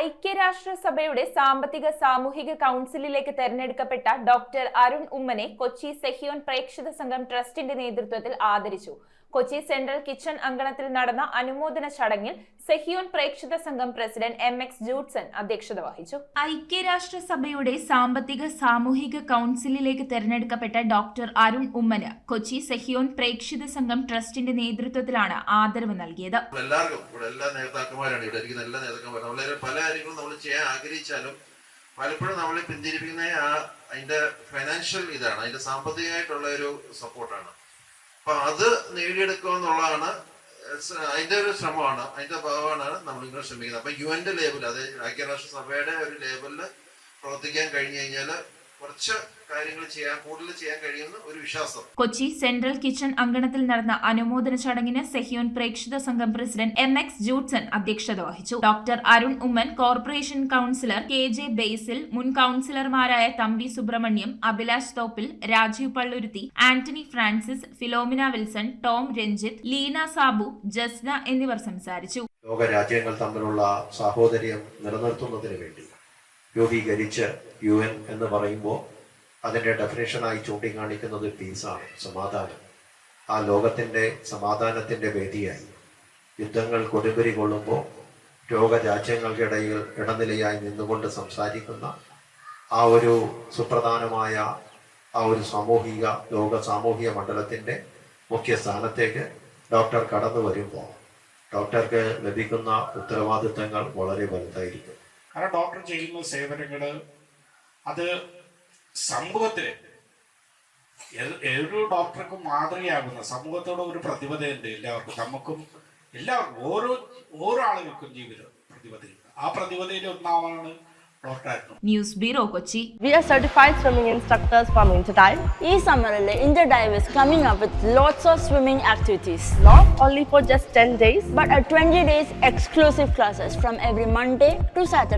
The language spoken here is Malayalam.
ഐക്യരാഷ്ട്രസഭയുടെ സാമ്പത്തിക സാമൂഹിക കൗൺസിലിലേക്ക് തെരഞ്ഞെടുക്കപ്പെട്ട ഡോക്ടർ അരുൺ ഉമ്മനെ കൊച്ചി സെഹിയോൻ പ്രേക്ഷിത സംഘം ട്രസ്റ്റിന്റെ നേതൃത്വത്തിൽ ആദരിച്ചു. കൊച്ചി സെൻട്രൽ കിച്ചൺ അങ്കണത്തിൽ നടന്ന അനുമോദന ചടങ്ങിൽ സെഹിയോൻ പ്രേക്ഷിത സംഘം പ്രസിഡന്റ് MX ജൂഡ്സൺ അധ്യക്ഷത വഹിച്ചു. ഐക്യരാഷ്ട്രസഭയുടെ സാമ്പത്തിക സാമൂഹിക കൗൺസിലിലേക്ക് തെരഞ്ഞെടുക്കപ്പെട്ട ഡോക്ടർ അരുൺ ഉമ്മന് കൊച്ചി സെഹിയോൻ പ്രേക്ഷിത സംഘം ട്രസ്റ്റിന്റെ നേതൃത്വത്തിലാണ് ആദരവ് നൽകിയത്. എല്ലാ നേതാക്കന്മാരാണ് ഇവിടെ ഇരിക്കുന്ന എല്ലാ നേതാക്കന്മാരും വളരെ പല കാര്യങ്ങളും നമ്മൾ ചെയ്യാൻ ആഗ്രഹിച്ചാലും പലപ്പോഴും നമ്മളെ പിന്തിരിപ്പിക്കുന്ന അതിന്റെ ഫൈനാൻഷ്യൽ ഇതാണ്, അതിന്റെ സാമ്പത്തികമായിട്ടുള്ള ഒരു സപ്പോർട്ടാണ്. അപ്പൊ അത് നേടിയെടുക്കുക എന്നുള്ളതാണ് അതിന്റെ ഒരു ശ്രമമാണ്, അതിന്റെ ഭാഗമാണ് നമ്മളിങ്ങനെ ശ്രമിക്കുന്നത്. അപ്പൊ UN ലേബിൾ, അതായത് ഐക്യരാഷ്ട്രസഭയുടെ ഒരു ലേബലില് പ്രവർത്തിക്കാൻ കഴിഞ്ഞു കഴിഞ്ഞാല് കുറച്ച് കാര്യങ്ങൾ കൂടുതൽ ചെയ്യാൻ കഴിയുന്ന ഒരു വിശ്വാസം. കൊച്ചി സെൻട്രൽ കിച്ചൺ അങ്കണത്തിൽ നടന്ന അനുമോദന ചടങ്ങിന് സെഹിയോൻ പ്രേക്ഷിത സംഘം പ്രസിഡന്റ് MX ജൂഡ്സൺ അധ്യക്ഷത വഹിച്ചു. Doctor Arun Oommen, corporation councillor KJ Basil, മുൻ കൌൺസിലർമാരായ തമ്പി സുബ്രഹ്മണ്യം, അഭിലാഷ് തോപ്പിൽ, രാജീവ് പള്ളുരുത്തി, ആന്റണി ഫ്രാൻസിസ്, ഫിലോമിന വിൽസൺ, ടോം രഞ്ജിത്ത്, ലീന സാബു, ജസ്ന എന്നിവർ സംസാരിച്ചു. ലോകരാജ്യങ്ങൾ തമ്മിലുള്ള സാഹോദര്യം നിലനിർത്തുന്നതിന് വേണ്ടി രൂപീകരിച്ച UN എന്ന് പറയുമ്പോൾ അതിൻ്റെ ഡെഫിനേഷനായി ചൂണ്ടിക്കാണിക്കുന്നത് പീസാണ്, സമാധാനം. ആ ലോകത്തിൻ്റെ സമാധാനത്തിൻ്റെ വേദിയായി യുദ്ധങ്ങൾ കൊടുമ്പിരി കൊള്ളുമ്പോൾ ലോകരാജ്യങ്ങൾക്കിടയിൽ ഇടനിലയായി നിന്നുകൊണ്ട് സംസാരിക്കുന്ന ആ ഒരു സുപ്രധാനമായ ആ ഒരു ലോക സാമൂഹിക മണ്ഡലത്തിൻ്റെ മുഖ്യ സ്ഥാനത്തേക്ക് ഡോക്ടർ കടന്നു വരുമ്പോൾ ഡോക്ടർക്ക് ലഭിക്കുന്ന ഉത്തരവാദിത്തങ്ങൾ വളരെ വലുതായിരിക്കും. കാരണം ഡോക്ടർ ചെയ്യുന്ന സേവനങ്ങള് അത് സമൂഹത്തിന് ഏതൊരു ഡോക്ടർക്കും മാതൃകയാകുന്ന സമൂഹത്തോട് ഒരു പ്രതിബദ്ധതയുണ്ട്. നമുക്കും എല്ലാവർക്കും ഓരോ ആളുകൾക്കും ജീവിതം പ്രതിബദ്ധതയുണ്ട്. ആ പ്രതിബദ്ധതയിൽ ഒന്നാമാണ് news bureau Kochi. We are certified swimming instructors from Interdive. Ee summerille Interdive is coming up with lots of swimming activities. Not only for just 10 days, but 20 days exclusive classes from every Monday to Saturday.